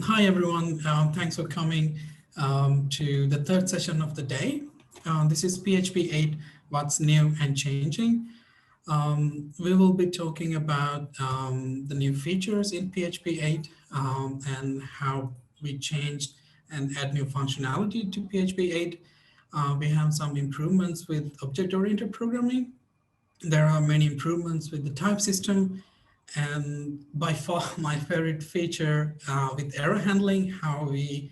Hi, everyone. Thanks for coming to the third session of the day. This is PHP 8, what's new and changing. We will be talking about the new features in PHP 8 and how we changed and add new functionality to PHP 8. We have some improvements with object-oriented programming. There are many improvements with the type system. And by far my favorite feature with error handling, how we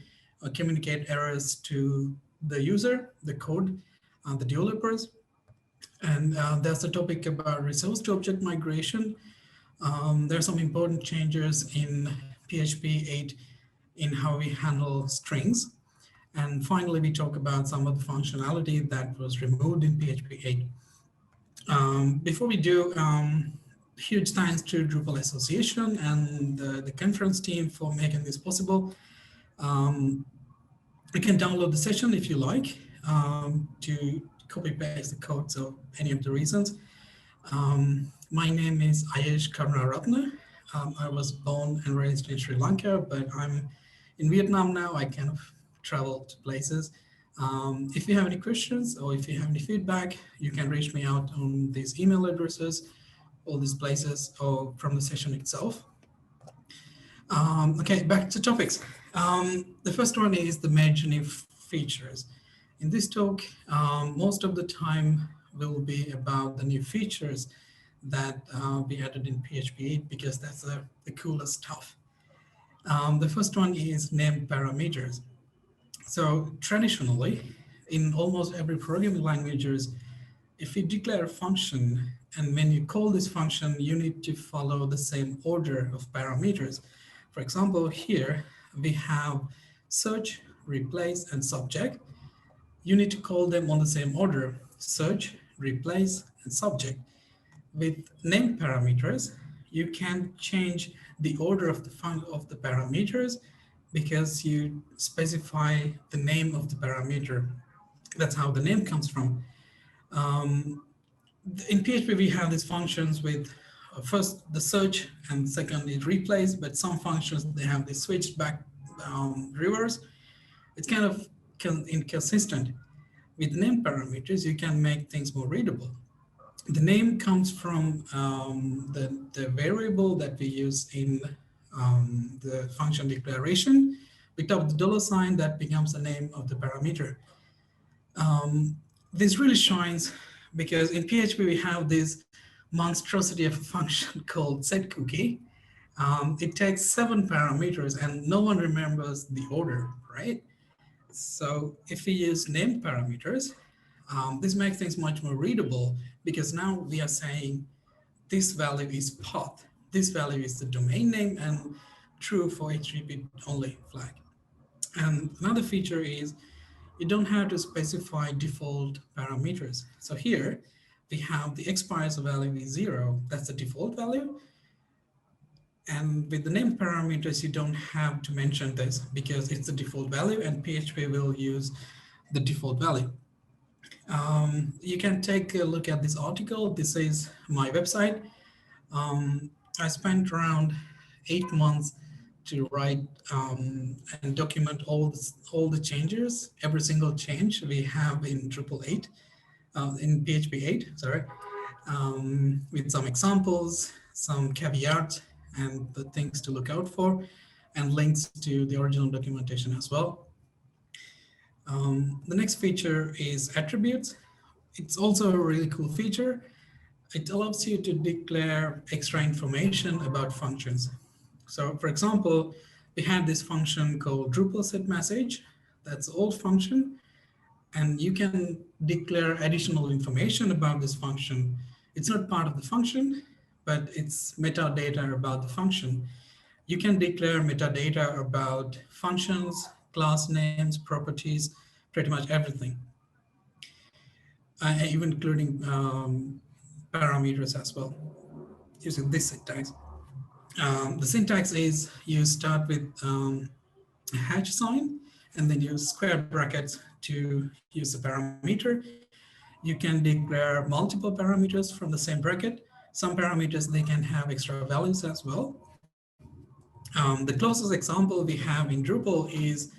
communicate errors to the user, the code, the developers. And there's a topic about resource to object migration. There are some important changes in PHP 8 in how we handle strings. And finally, we talk about some of the functionality that was removed in PHP 8. Before we do, huge thanks to Drupal Association and the conference team for making this possible. You can download the session if you like to copy paste the codes or any of the reasons. My name is Ayesh Karunaratne. I was born and raised in Sri Lanka, but I'm in Vietnam now. I kind of travel to places. If you have any questions or if you have any feedback, you can reach me out on these email addresses, all these places, or from the session itself. Okay, back to topics. The first one is the major new features. In this talk, most of the time will be about the new features that we added in PHP 8 because that's the coolest stuff. The first one is named parameters. So traditionally, in almost every programming languages, if you declare a function and when you call this function, you need to follow the same order of parameters. For example, here we have search, replace, and subject. You need to call them on the same order: search, replace, and subject. With name parameters, you can change the order of the parameters because you specify the name of the parameter. That's how the name comes from. In PHP, we have these functions with first the search and second is replace, but some functions, they have this switched back reverse. It's kind of inconsistent. With name parameters, you can make things more readable. The name comes from the variable that we use in the function declaration. Without the $sign, that becomes the name of the parameter. This really shines because in PHP, we have this monstrosity of a function called setCookie. It takes 7 parameters and no one remembers the order, right? So if we use named parameters, this makes things much more readable because now we are saying this value is path, this value is the domain name, and true for each repeat only flag. And another feature is you don't have to specify default parameters. So here we have the expires value is 0. That's the default value. And with the name parameters, you don't have to mention this because it's the default value and PHP will use the default value. You can take a look at this article. This is my website. I spent around 8 months to write and document all the changes, every single change we have in Drupal 8, in PHP 8, sorry, with some examples, some caveats, and the things to look out for, and links to the original documentation as well. The next feature is attributes. It's also a really cool feature. It allows you to declare extra information about functions. So for example, we have this function called Drupal set message. That's an old function. And you can declare additional information about this function. It's not part of the function, but it's metadata about the function. You can declare metadata about functions, class names, properties, pretty much everything, even including parameters as well, using this syntax. The syntax is you start with a hash sign and then use square brackets to use the parameter. You can declare multiple parameters from the same bracket. Some parameters, they can have extra values as well. The closest example we have in Drupal is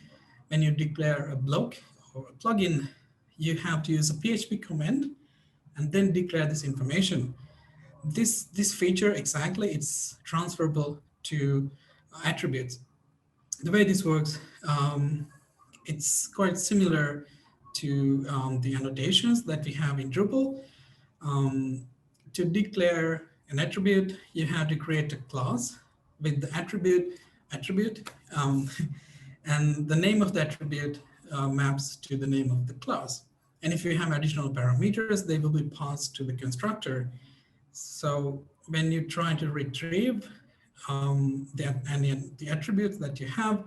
when you declare a block or a plugin, you have to use a PHP command and then declare this information. This feature exactly, it's transferable to attributes. The way this works, it's quite similar to the annotations that we have in Drupal. To declare an attribute, you have to create a class with the attribute, and the name of the attribute maps to the name of the class. And if you have additional parameters, they will be passed to the constructor. So when you try to retrieve the attributes that you have,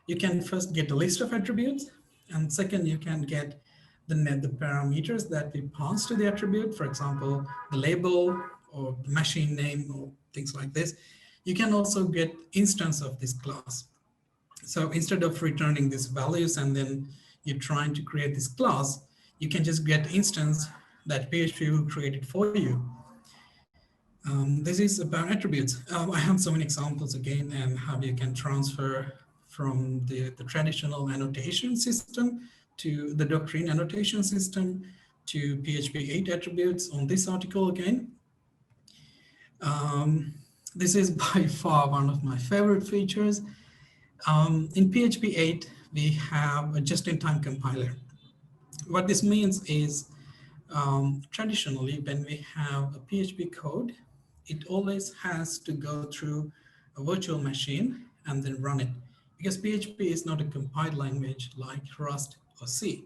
you can first get a list of attributes, and second, you can get the parameters that we pass to the attribute, for example, the label or the machine name or things like this. You can also get instance of this class. So instead of returning these values and then you're trying to create this class, you can just get instance that PHP will create it for you. This is about attributes. I have so many examples again, and how you can transfer from the traditional annotation system to the doctrine annotation system to PHP 8 attributes on this article again. This is by far one of my favorite features. In PHP 8, we have a just-in-time compiler. What this means is traditionally, when we have a PHP code, it always has to go through a virtual machine and then run it, because PHP is not a compiled language like Rust or C.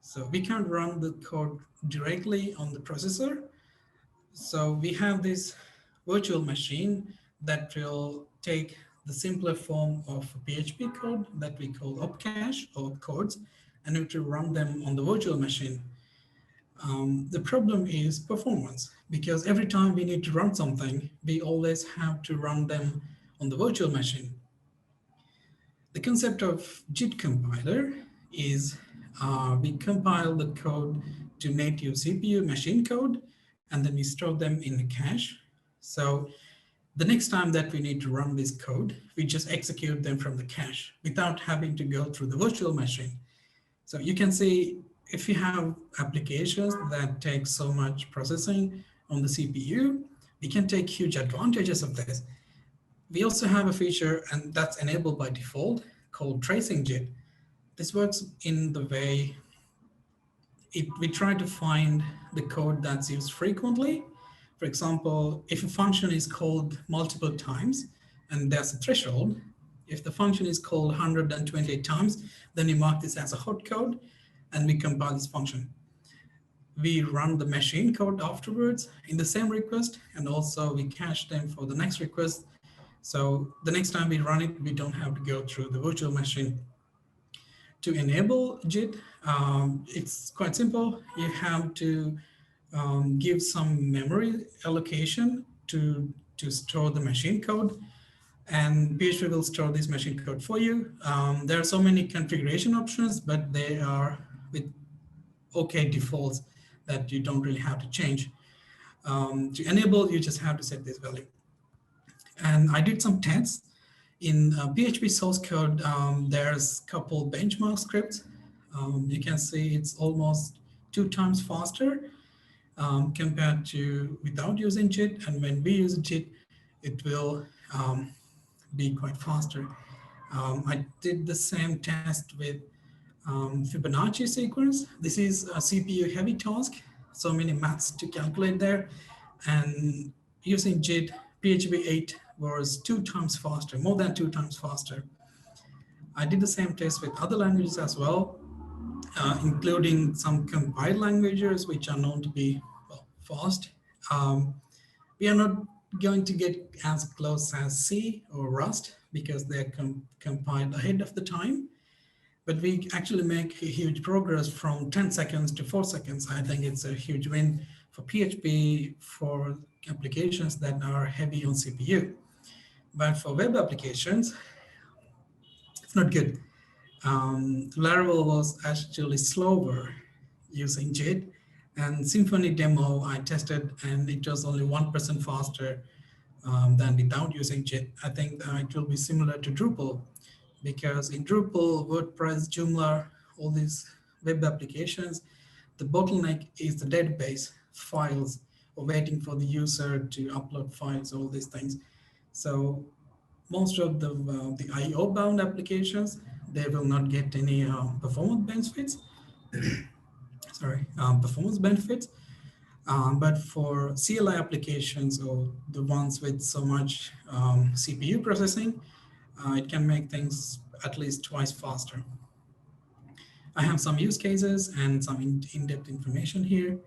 So we can't run the code directly on the processor. So we have this virtual machine that will take the simpler form of a PHP code that we call opcache or codes, and it will run them on the virtual machine. The problem is performance, because every time we need to run something, we always have to run them on the virtual machine. The concept of JIT compiler is we compile the code to native CPU machine code, and then we store them in the cache. So the next time that we need to run this code, we just execute them from the cache without having to go through the virtual machine. So you can see, if you have applications that take so much processing on the CPU, we can take huge advantages of this. We also have a feature, and that's enabled by default, called tracing JIT. This works in the way we try to find the code that's used frequently. For example, if a function is called multiple times and there's a threshold, if the function is called 128 times, then we mark this as a hot code and we compile this function. We run the machine code afterwards in the same request, and also we cache them for the next request. So the next time we run it, we don't have to go through the virtual machine. To enable JIT, it's quite simple. You have to give some memory allocation to store the machine code, and PHP will store this machine code for you. There are so many configuration options, but they are with OK defaults that you don't really have to change. To enable, you just have to set this value. And I did some tests. In PHP source code, there's a couple benchmark scripts. You can see it's almost 2 times faster compared to without using JIT. And when we use JIT, it will be quite faster. I did the same test with Fibonacci sequence. This is a CPU heavy task, so many maths to calculate there. And using JIT, PHP 8 was 2 times faster, more than 2 times faster. I did the same test with other languages as well, including some compiled languages, which are known to be fast. We are not going to get as close as C or Rust because they're compiled ahead of the time. But we actually make a huge progress from 10 seconds to 4 seconds. I think it's a huge win for PHP for applications that are heavy on CPU. But for web applications, it's not good. Laravel was actually slower using JIT, and Symfony demo I tested, and it was only 1% faster than without using JIT. I think it will be similar to Drupal, because in Drupal, WordPress, Joomla, all these web applications, the bottleneck is the database files or waiting for the user to upload files, all these things. So most of the IO bound applications, they will not get any performance benefits. Sorry, performance benefits. But for CLI applications or the ones with so much CPU processing, it can make things at least twice faster. I have some use cases and some in-depth information here.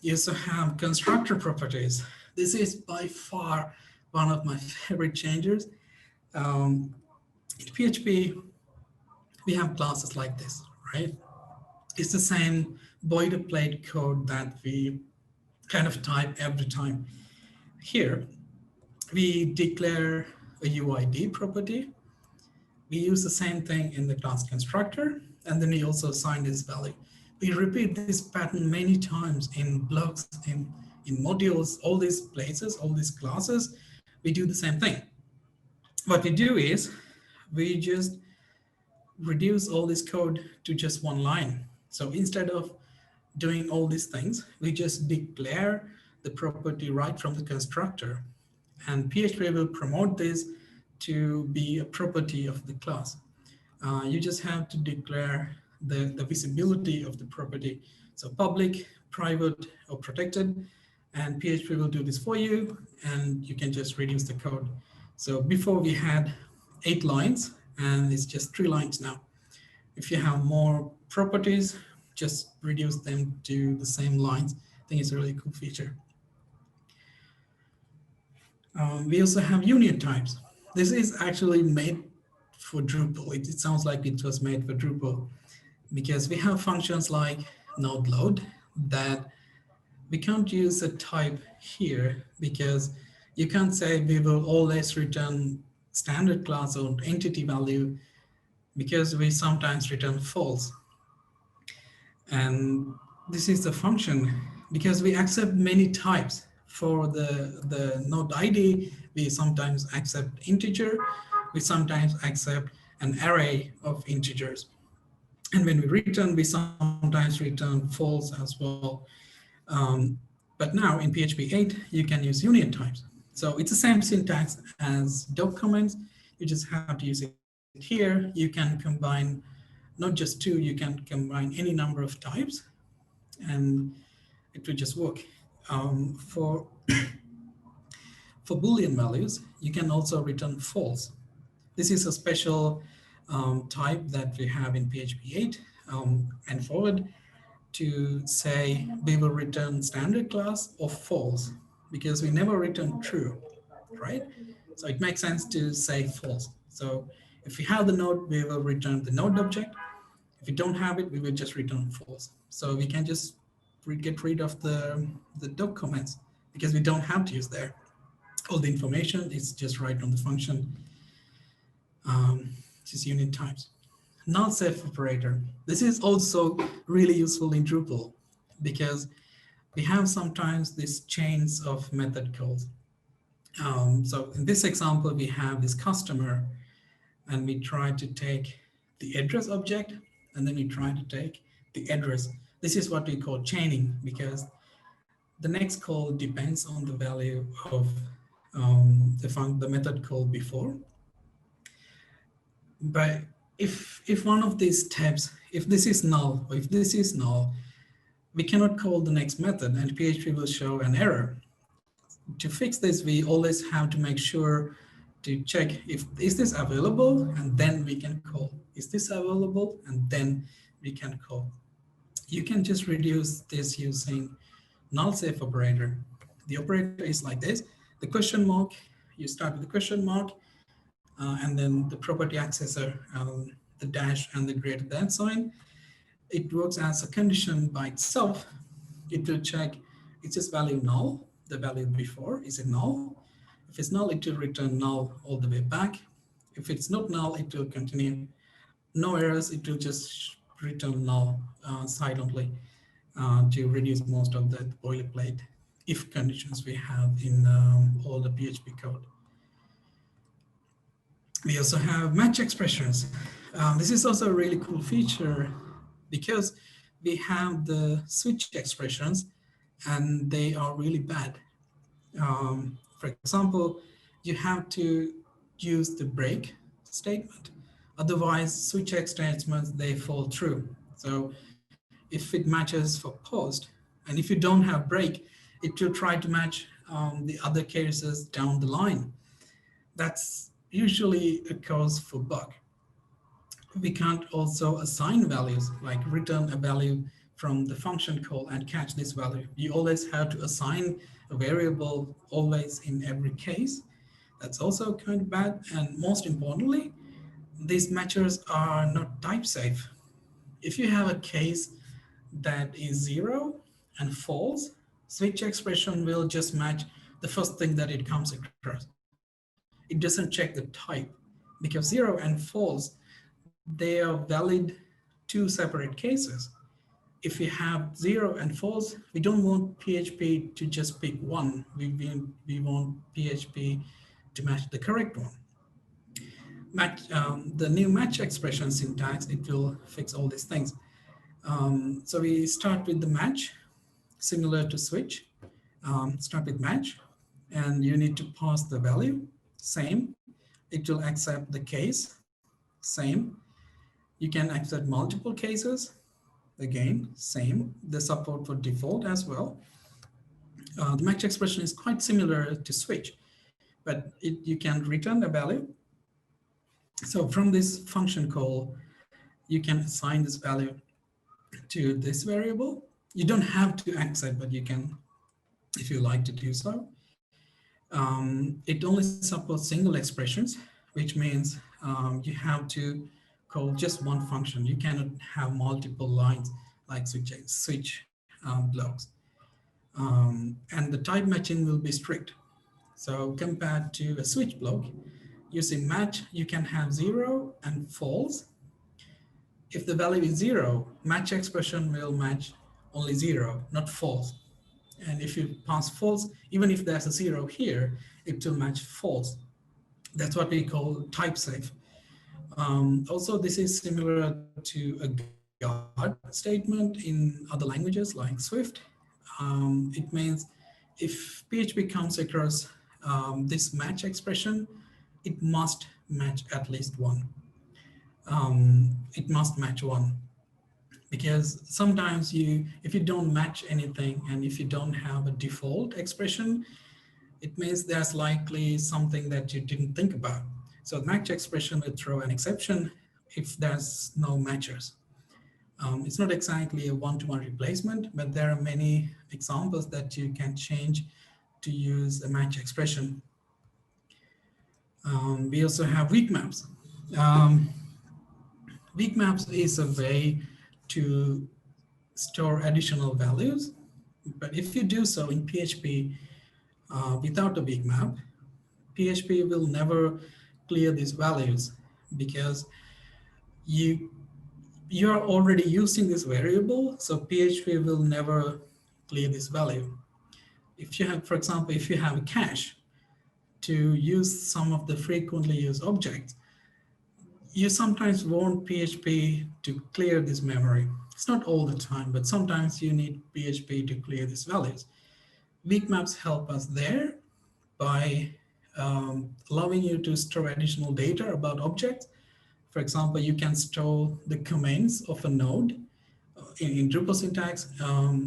You also have constructor properties. This is by far one of my favorite changes. In PHP, we have classes like this, right? It's the same boilerplate code that we kind of type every time. Here, we declare a UID property. We use the same thing in the class constructor, and then we also assign this value. We repeat this pattern many times in blocks, in modules, all these places, all these classes. We do the same thing. What we do is we just reduce all this code to just one line. So instead of doing all these things, we just declare the property right from the constructor. And PHP will promote this to be a property of the class. You just have to declare the visibility of the property. So public, private, or protected. And PHP will do this for you, and you can just reduce the code. So before we had 8 lines, and it's just 3 lines now. If you have more properties, just reduce them to the same lines. I think it's a really cool feature. We also have union types. This is actually made for Drupal. It sounds like it was made for Drupal, because we have functions like node load that we can't use a type here, because you can't say we will always return standard class or entity value, because we sometimes return false. And this is the function, because we accept many types. For the node ID, we sometimes accept integer, we sometimes accept an array of integers. And when we return, we sometimes return false as well. But now in PHP 8, you can use union types. So it's the same syntax as doc comments. You just have to use it here. You can combine not just 2, you can combine any number of types, and it will just work. For Boolean values, you can also return false. This is a special type that we have in PHP 8 and forward to say we will return standard class or false, because we never return true, right? So it makes sense to say false. So if we have the node, we will return the node object. If we don't have it, we will just return false. So we can just get rid of the doc comments, because we don't have to use there. All the information is just right on the function. Just union types. Null safe operator. This is also really useful in Drupal, because we have sometimes these chains of method calls. So in this example, we have this customer, and we try to take the address object, and then we try to take the address. This is what we call chaining, because the next call depends on the value of the method call before. But if one of these tabs, if this is null, or if this is null, we cannot call the next method, and PHP will show an error. To fix this, we always have to make sure to check if is this available, and then we can call. Is this available? And then we can call. You can just reduce this using null safe operator. The operator is like this. The question mark, you start with the question mark, and then the property accessor, the dash and the greater than sign. It works as a condition by itself. It will check, is this value null? The value before, is it null? If it's null, it will return null all the way back. If it's not null, it will continue. No errors, it will just return null silently to reduce most of the boilerplate if conditions we have in all the PHP code. We also have match expressions. This is also a really cool feature because we have the switch expressions and they are really bad. For example, you have to use the break statement. Otherwise, switch extensions, they fall through. So if it matches for post, and if you don't have break, it will try to match the other cases down the line. That's usually a cause for bug. We can't also assign values, like return a value from the function call and catch this value. You always have to assign a variable always in every case. That's also kind of bad. And most importantly, these matchers are not type safe. If you have a case that is 0 and false, switch expression will just match the first thing that it comes across. It doesn't check the type, because 0 and false, they are valid two separate cases. If we have 0 and false, we don't want PHP to just pick one. We want PHP to match the correct one. The new match expression syntax, it will fix all these things. So we start with the match, similar to switch. Start with match, and you need to pass the value, same. It will accept the case, same. You can accept multiple cases, again, same. The support for default as well. The match expression is quite similar to switch, but you can return a value. So from this function call, you can assign this value to this variable. You don't have to accept, but you can, if you like to do so. It only supports single expressions, which means you have to call just one function. You cannot have multiple lines like switch blocks. And the type matching will be strict. So compared to a switch block, using match, you can have 0 and false. If the value is 0, match expression will match only 0, not false. And if you pass false, even if there's a 0 here, it will match false. That's what we call type safe. Also, this is similar to a guard statement in other languages like Swift. It means if PHP comes across this match expression, it must match at least one. It must match one. Because sometimes if you don't match anything and if you don't have a default expression, it means there's likely something that you didn't think about. So match expression will throw an exception if there's no matchers. It's not exactly a one-to-one replacement, but there are many examples that you can change to use a match expression. We also have weak maps. Weak maps is a way to store additional values, but if you do so in PHP without a weak map, PHP will never clear these values because you're already using this variable, so PHP will never clear this value. If you have, for example, if you have a cache to use some of the frequently used objects, you sometimes want PHP to clear this memory. It's not all the time, but sometimes you need PHP to clear these values. Weak maps help us there by allowing you to store additional data about objects. For example, you can store the comments of a node. In Drupal syntax,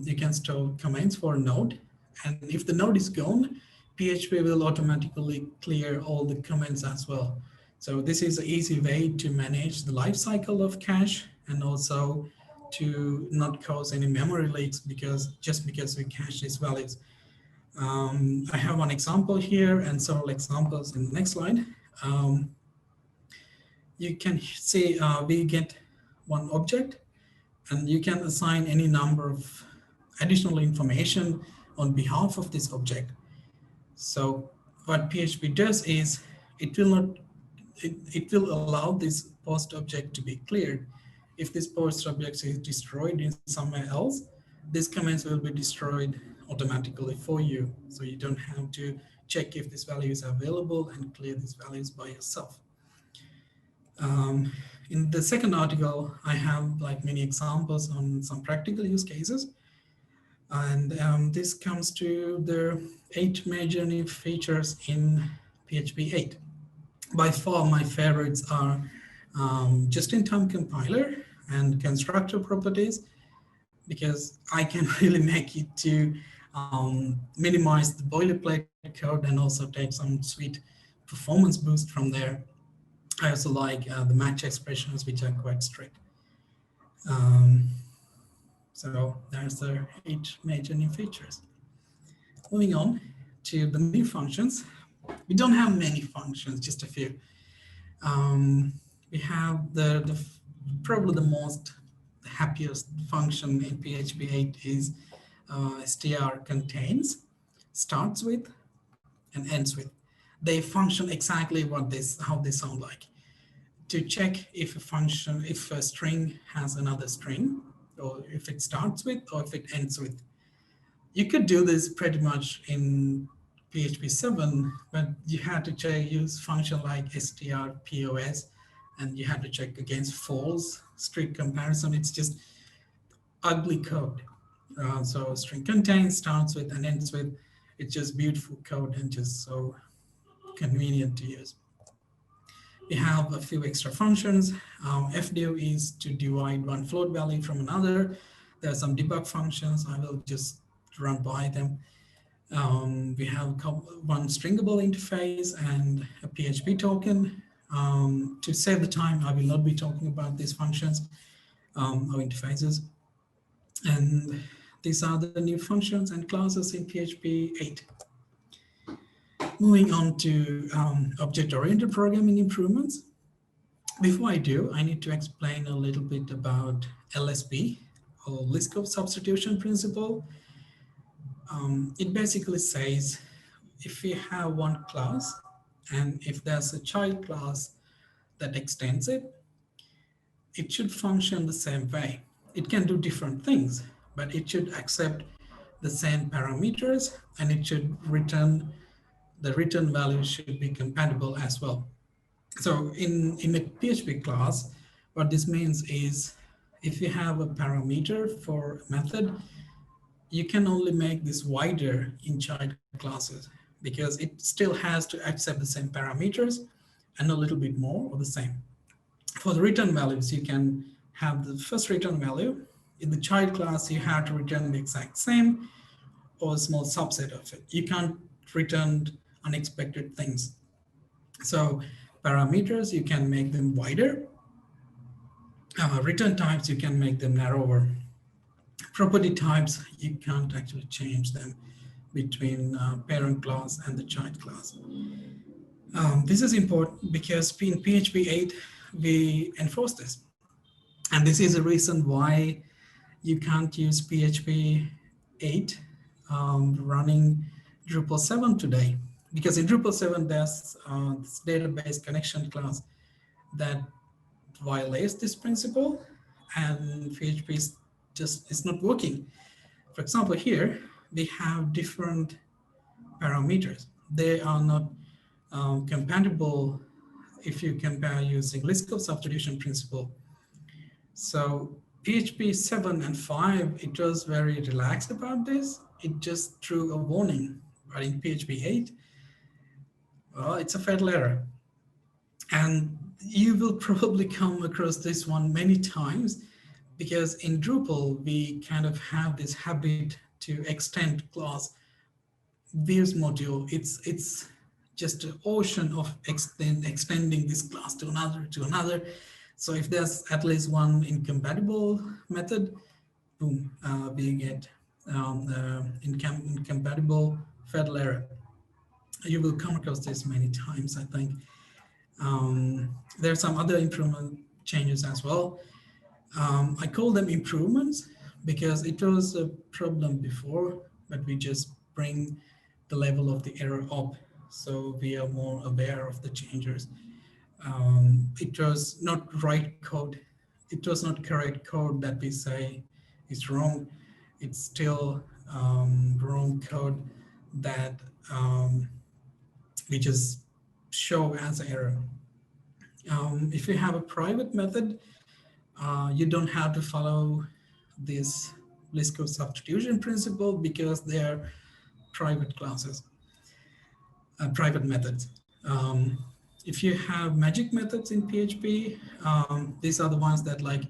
you can store comments for a node. And if the node is gone, PHP will automatically clear all the comments as well. So this is an easy way to manage the life cycle of cache and also to not cause any memory leaks just because we cache these values. I have one example here and several examples in the next slide. You can see we get one object and you can assign any number of additional information on behalf of this object. So what PHP does is it will allow this post object to be cleared. If this post object is destroyed in somewhere else, these comments will be destroyed automatically for you. So you don't have to check if this value is available and clear these values by yourself. In the second article, I have like many examples on some practical use cases. And this comes to the 8 major new features in PHP 8. By far, my favorites are just-in-time compiler and constructor properties, because I can really make it to minimize the boilerplate code and also take some sweet performance boost from there. I also like the match expressions, which are quite strict. So there's the 8 major new features. Moving on to the new functions. We don't have many functions, just a few. We have probably the happiest function in PHP 8 is str contains, starts with, and ends with. They function exactly how they sound like. To check if a string has another string, or if it starts with, or if it ends with. You could do this pretty much in PHP 7, but you had to use function like strpos, and you had to check against false, strict comparison. It's just ugly code. So string contains, starts with, and ends with. It's just beautiful code and just so convenient to use. We have a few extra functions. fdiv is to divide one float value from another. There are some debug functions. I will just run by them. We have one stringable interface and a PHP token. To save the time, I will not be talking about these functions or interfaces. And these are the new functions and classes in PHP 8. Moving on to object-oriented programming improvements. Before I do, I need to explain a little bit about LSP, or Lisco substitution principle. It basically says if we have one class and if there's a child class that extends it, it should function the same way. It can do different things, but it should accept the same parameters, and it should return, the return value should be compatible as well. So in a PHP class, what this means is if you have a parameter for a method, you can only make this wider in child classes because it still has to accept the same parameters and a little bit more or the same. For the return values, you can have the first return value. In the child class, you have to return the exact same or a small subset of it. You can't return unexpected things. So parameters, you can make them wider. Return types, you can make them narrower. Property types, you can't actually change them between parent class and the child class. This is important because in PHP 8, we enforce this. And this is a reason why you can't use PHP 8 running Drupal 7 today. Because in Drupal 7, there's this database connection class that violates this principle, and PHP is not working. For example, here we have different parameters. They are not compatible if you compare using Lisco substitution principle. So PHP 7 and 5, it was very relaxed about this. It just threw a warning. But in PHP 8, well, it's a fatal error. And you will probably come across this one many times because in Drupal, we kind of have this habit to extend class views module. It's just an ocean of extending this class to another. So if there's at least one incompatible method, boom, we get incompatible fatal error. You will come across this many times, I think. There are some other improvement changes as well. I call them improvements because it was a problem before, but we just bring the level of the error up, so we are more aware of the changes. It was not right code. It was not correct code that we say is wrong. It's still wrong code that we just show as an error. If you have a private method, you don't have to follow this Lisco substitution principle because they are private classes, private methods. If you have magic methods in PHP, these are the ones that like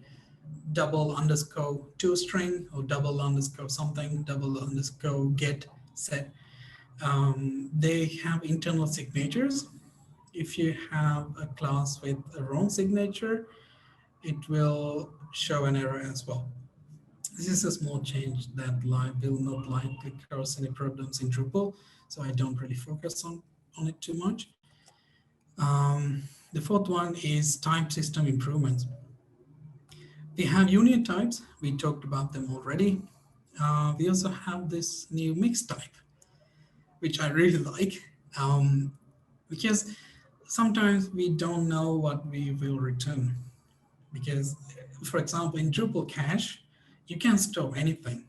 double underscore toString or double underscore something, double underscore get set. They have internal signatures. If you have a class with a wrong signature, it will show an error as well. This is a small change that will not likely cause any problems in Drupal, so I don't really focus on it too much. The fourth one is type system improvements. We have union types. We talked about them already. We also have this new mixed type, which I really like, because sometimes we don't know what we will return. Because, for example, in Drupal cache, you can store anything: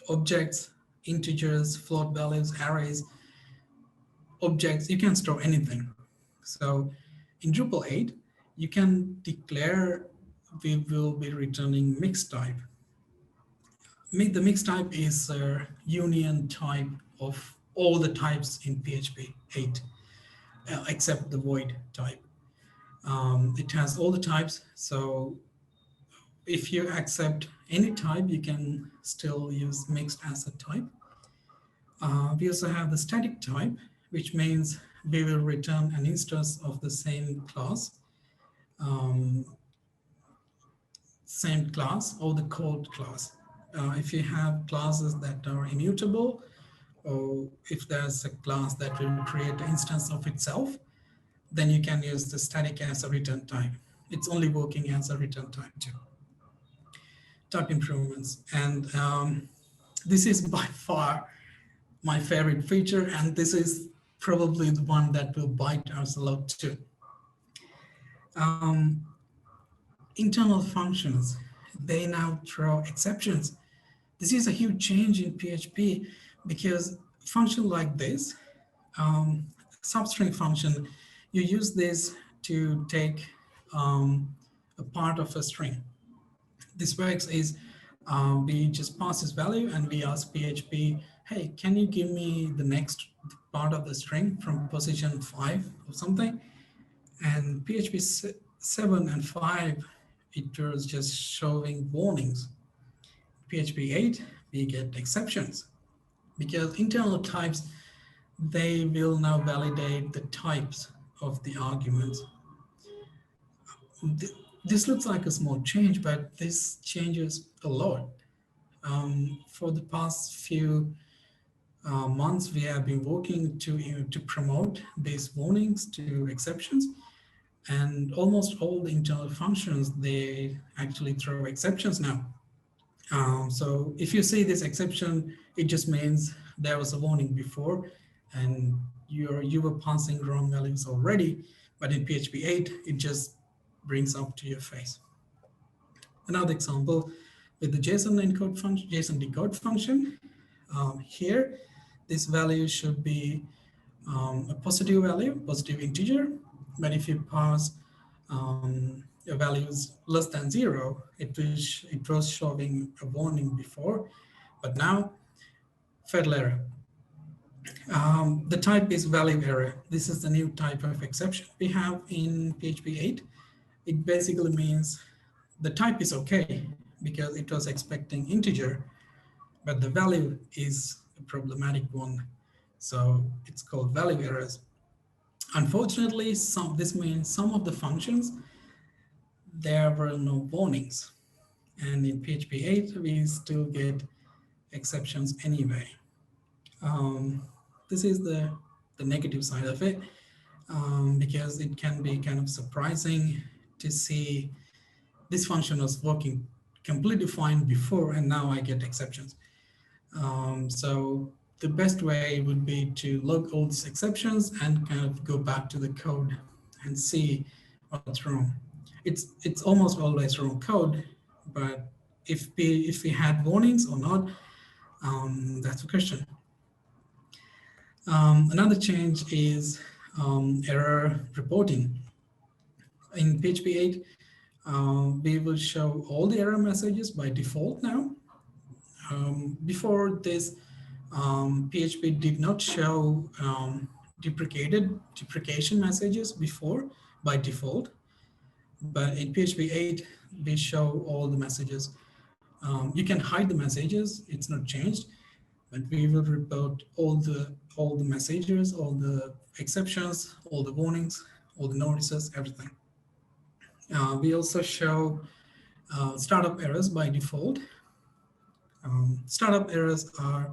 objects, integers, float values, arrays, objects, you can store anything. So in Drupal 8, you can declare we will be returning mixed type. The mixed type is a union type of all the types in PHP 8, except the void type. It has all the types, so if you accept any type, you can still use mixed as a type. We also have the static type, which means we will return an instance of the same class or the code class. If you have classes that are immutable, or if there's a class that will create an instance of itself, then you can use the static as a return type. It's only working as a return type too. Type improvements. And this is by far my favorite feature, and this is probably the one that will bite us a lot too. Internal functions, they now throw exceptions. This is a huge change in PHP because function like this, substring function, you use this to take a part of a string. This works is we just pass this value and we ask PHP, hey, can you give me the next part of the string from position 5 or something? And PHP 7 and 5, it was just showing warnings. PHP 8, we get exceptions because internal types, they will now validate the types of the arguments. This looks like a small change, but this changes a lot. For the past few months, we have been working to promote these warnings to exceptions, and almost all the internal functions, they actually throw exceptions now. So if you see this exception, it just means there was a warning before and you were passing wrong values already, but in PHP 8, it just brings up to your face. Another example with the JSON encode function, JSON decode function. Here, this value should be a positive value, positive integer, but if you pass a value is less than 0, it was showing a warning before, but now fatal error. The type is value error. This is the new type of exception we have in PHP 8. It basically means the type is okay because it was expecting integer, but the value is a problematic one. So it's called value errors. Unfortunately, this means some of the functions, there were no warnings. And in PHP 8, we still get exceptions anyway. This is the negative side of it, because it can be kind of surprising to see this function was working completely fine before, and now I get exceptions. So the best way would be to log all these exceptions and kind of go back to the code and see what's wrong. It's almost always wrong code, but if we had warnings or not, That's the question. Another change is error reporting. In PHP 8, we will show all the error messages by default now. Before this, PHP did not show deprecation messages before by default, but in PHP 8, we show all the messages. You can hide the messages, it's not changed, but we will report all the messages, all the exceptions, all the warnings, all the notices, everything. We also show startup errors by default. Startup errors are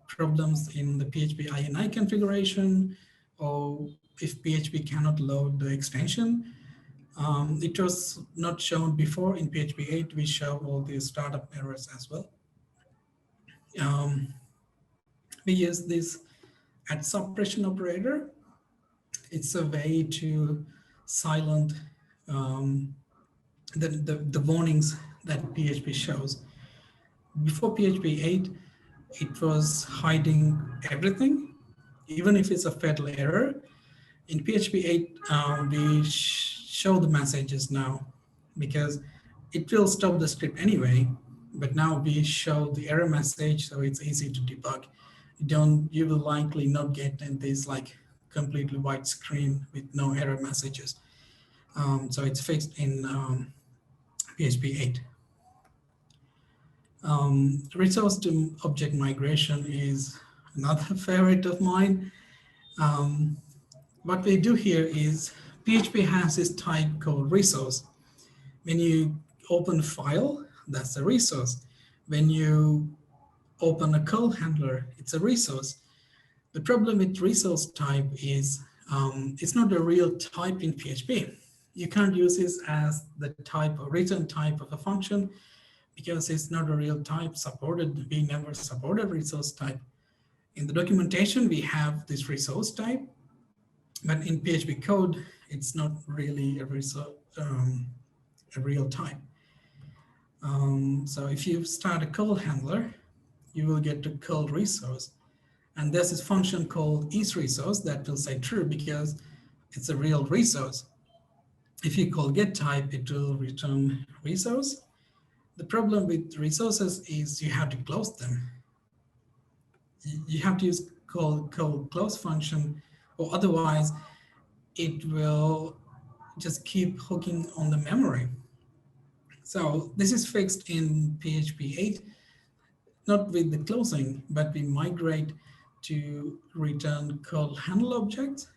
problems in the PHP INI configuration, or if PHP cannot load the extension. It was not shown before. In PHP 8, we show all the startup errors as well. We use this at suppression operator. It's a way to silence the warnings that PHP shows. Before PHP 8, it was hiding everything, even if it's a fatal error. In PHP 8, we show the messages now because it will stop the script anyway, but now we show the error message, so it's easy to debug. You will likely not get this like completely white screen with no error messages. So it's fixed in PHP 8. Resource to object migration is another favorite of mine. What we do here is PHP has this type called resource. When you open a file, that's a resource. When you open a curl handler, it's a resource. The problem with resource type is it's not a real type in PHP. You can't use this as the type or return type of a function because it's not a real type supported. We never supported resource type. In the documentation, we have this resource type, but in PHP code, it's not really a real type. So if you start a curl handler, you will get to curl resource. And there's this function called isResource that will say true because it's a real resource. If you call getType, it will return resource. The problem with resources is you have to close them. You have to use call close function, or otherwise it will just keep hooking on the memory. So this is fixed in PHP 8, not with the closing, but we migrate to return curl handle objects.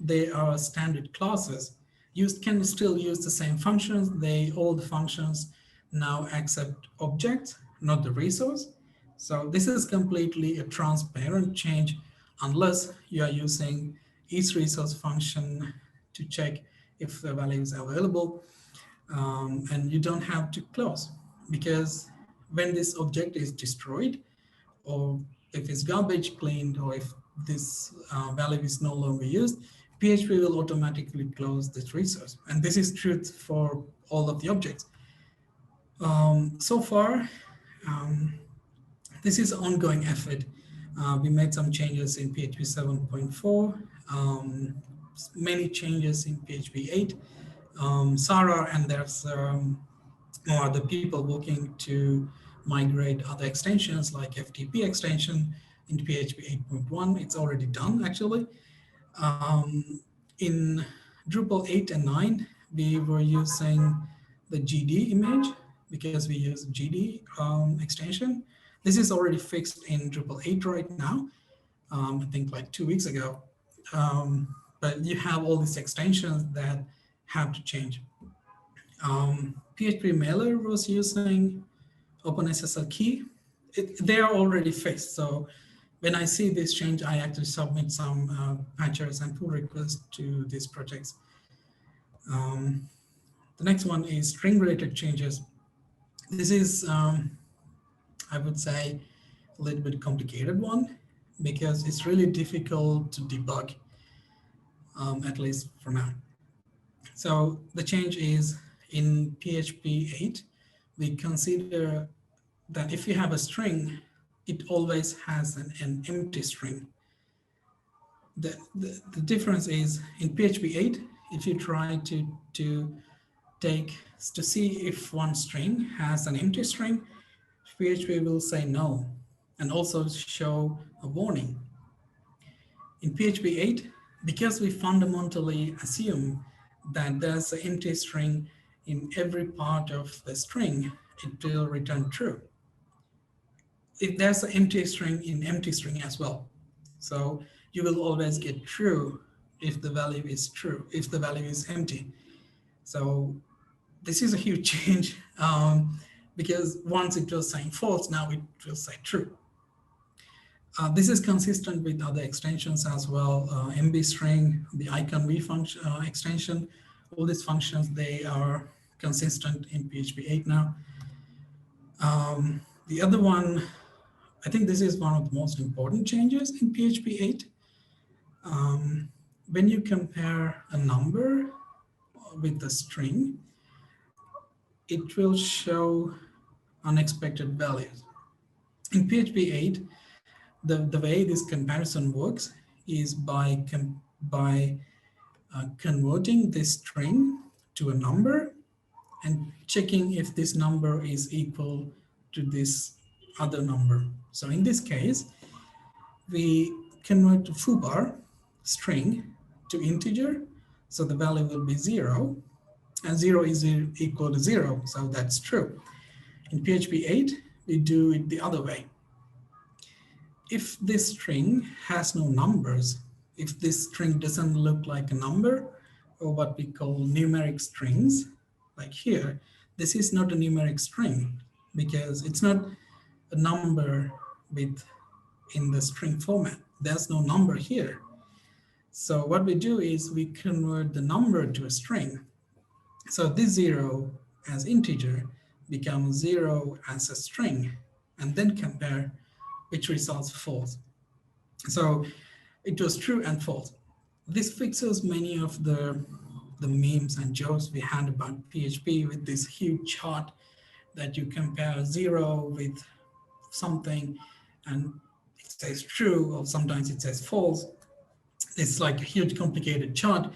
They are standard classes. Can still use the same functions. All the functions now accept objects, not the resource. So this is completely a transparent change unless you are using isResource function to check if the value is available. And you don't have to close, because when this object is destroyed, or if it's garbage cleaned, or if this value is no longer used, PHP will automatically close this resource. And this is true for all of the objects. So far, this is an ongoing effort. We made some changes in PHP 7.4, many changes in PHP 8. Sarah and there's more other people working to migrate other extensions like FTP extension into PHP 8.1. It's already done, actually. In Drupal 8 and 9, we were using the GD image because we use GD extension. This is already fixed in Drupal 8 right now, I think like 2 weeks ago. But you have all these extensions that have to change. PHP Mailer was using OpenSSL key. They are already fixed. So when I see this change, I actually submit some patches and pull requests to these projects. The next one is string-related changes. This is, I would say, a little bit complicated one because it's really difficult to debug, at least for now. So the change is in PHP 8, we consider that if you have a string it always has an empty string. The difference is in PHP 8, if you try to take to see if one string has an empty string, PHP will say no and also show a warning. In PHP 8, because we fundamentally assume that there's an empty string in every part of the string, it will return true. If there's an empty string in empty string as well. So you will always get true if the value is true, if the value is empty. So this is a huge change because once it was saying false, now it will say true. This is consistent with other extensions as well. MB string, the icon v function extension, all these functions, they are consistent in PHP 8 now. The other one, I think this is one of the most important changes in PHP 8. When you compare a number with a string, it will show unexpected values. In PHP 8, the way this comparison works is by converting this string to a number and checking if this number is equal to this other number. So in this case, we convert the foobar string to integer, so the value will be 0, and 0 is equal to 0, so that's true. In PHP 8, we do it the other way. If this string has no numbers, if this string doesn't look like a number, or what we call numeric strings, like here, this is not a numeric string because it's not a number in the string format. There's no number here. So what we do is we convert the number to a string. So this 0 as integer becomes 0 as a string, and then compare which results false. So it was true and false. This fixes many of the memes and jokes we had about PHP with this huge chart that you compare 0 with something and it says true, or sometimes it says false. It's like a huge complicated chart.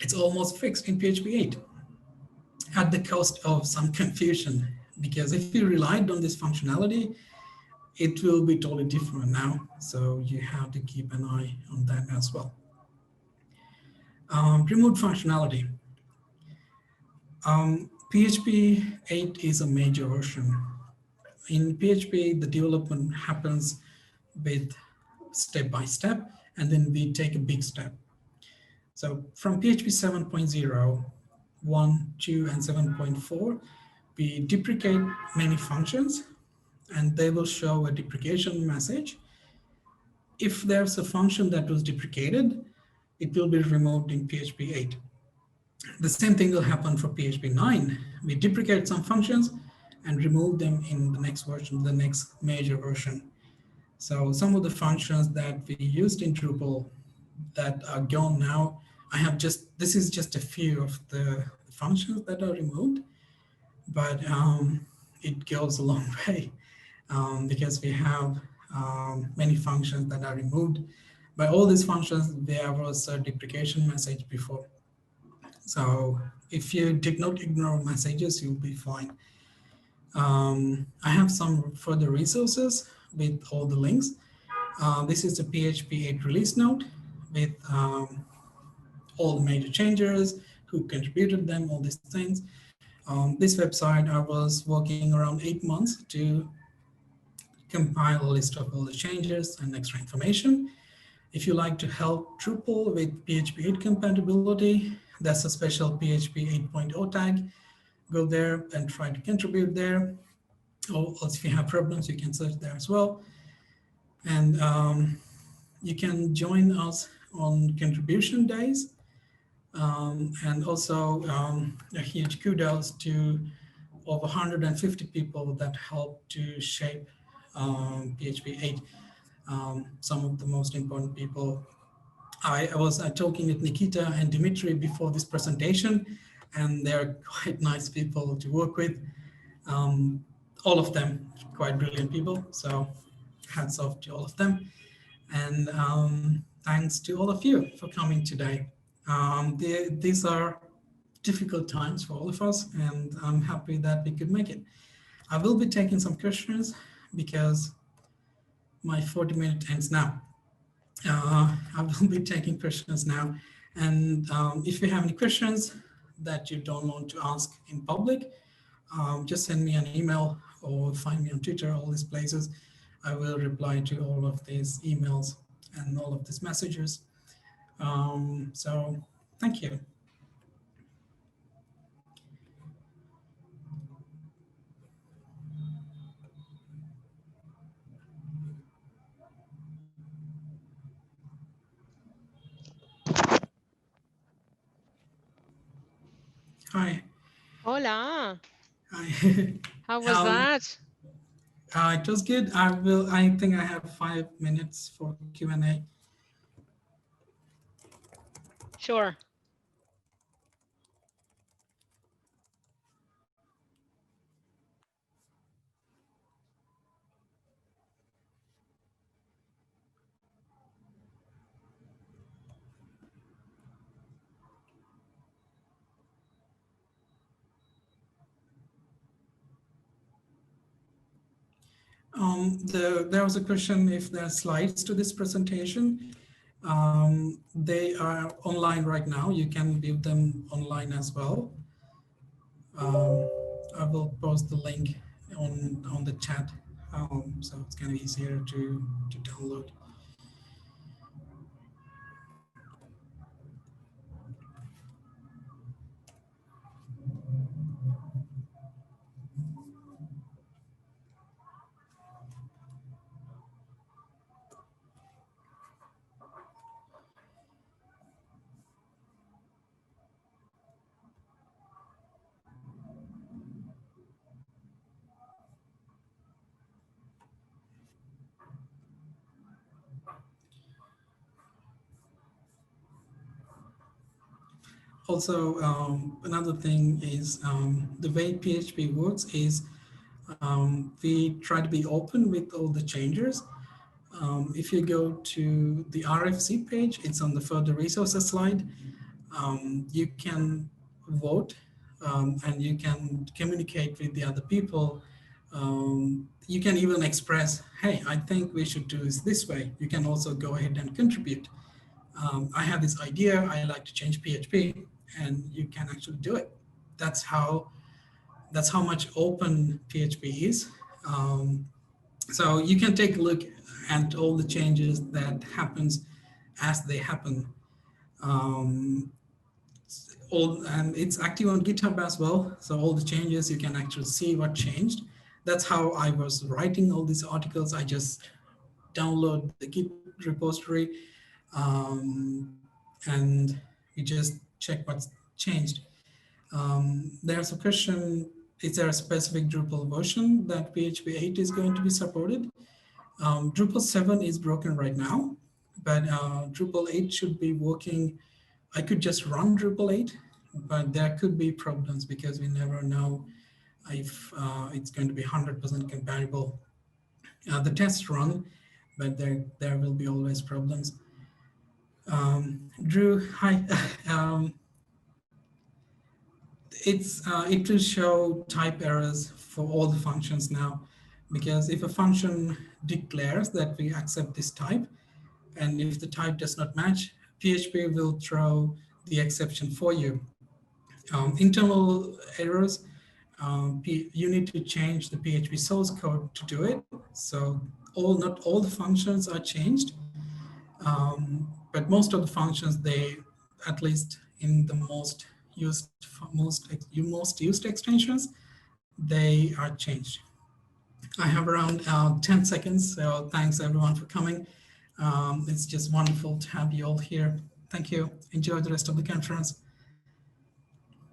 It's almost fixed in PHP 8 at the cost of some confusion, because if you relied on this functionality, it will be totally different now. So you have to keep an eye on that as well. Removed functionality. PHP 8 is a major version. In PHP, the development happens with step by step, and then we take a big step. So from PHP 7.0, 1, 2, and 7.4, we deprecate many functions, and they will show a deprecation message. If there's a function that was deprecated, it will be removed in PHP 8. The same thing will happen for PHP 9. We deprecate some functions and remove them in the next version, the next major version. So some of the functions that we used in Drupal that are gone now, this is just a few of the functions that are removed, but it goes a long way because we have many functions that are removed. By all these functions, there was a deprecation message before. So if you did not ignore messages, you'll be fine. I have some further resources with all the links. This is the PHP 8 release note with all the major changes, who contributed them, all these things. This website, I was working around 8 months to compile a list of all the changes and extra information. If you like to help Drupal with PHP 8 compatibility, that's a special PHP 8.0 tag. Go there and try to contribute there. Or if you have problems, you can search there as well. And you can join us on contribution days. And also a huge kudos to over 150 people that helped to shape PHP 8. Some of the most important people. I was talking with Nikita and Dimitri before this presentation, and they're quite nice people to work with. all of them quite brilliant people. So hats off to all of them. And thanks to all of you for coming today. These are difficult times for all of us, and I'm happy that we could make it. I will be taking some questions because my 40-minute ends now. I will be taking questions now. And if you have any questions that you don't want to ask in public, just send me an email or find me on Twitter, all these places. I will reply to all of these emails and all of these messages. So thank you. Hi. Hola. Hi. How was that? It was good. I think I have 5 minutes for Q&A. Sure. There was a question if there are slides to this presentation. They are online right now. You can view them online as well. I will post the link on the chat, so it's kind of easier to download. Also, another thing is the way PHP works is we try to be open with all the changes. If you go to the RFC page, it's on the further resources slide. You can vote and you can communicate with the other people. You can even express, hey, I think we should do this way. You can also go ahead and contribute. I have this idea, I like to change PHP, and you can actually do it. That's how much open PHP is. So you can take a look at all the changes that happens as they happen. And it's active on GitHub as well. So all the changes, you can actually see what changed. That's how I was writing all these articles. I just download the Git repository and you just check what's changed. There's a question, is there a specific Drupal version that PHP 8 is going to be supported? Drupal 7 is broken right now, but Drupal 8 should be working. I could just run Drupal 8, but there could be problems because we never know if it's going to be 100% compatible. The tests run, but there will be always problems. Drew, hi. It will show type errors for all the functions now, because if a function declares that we accept this type, and if the type does not match, PHP will throw the exception for you. Internal errors, you need to change the PHP source code to do it. So not all the functions are changed, but most of the functions, they, at least in the most used extensions, they are changed. I have around 10 seconds, so thanks everyone for coming. It's just wonderful to have you all here. Thank you. Enjoy the rest of the conference.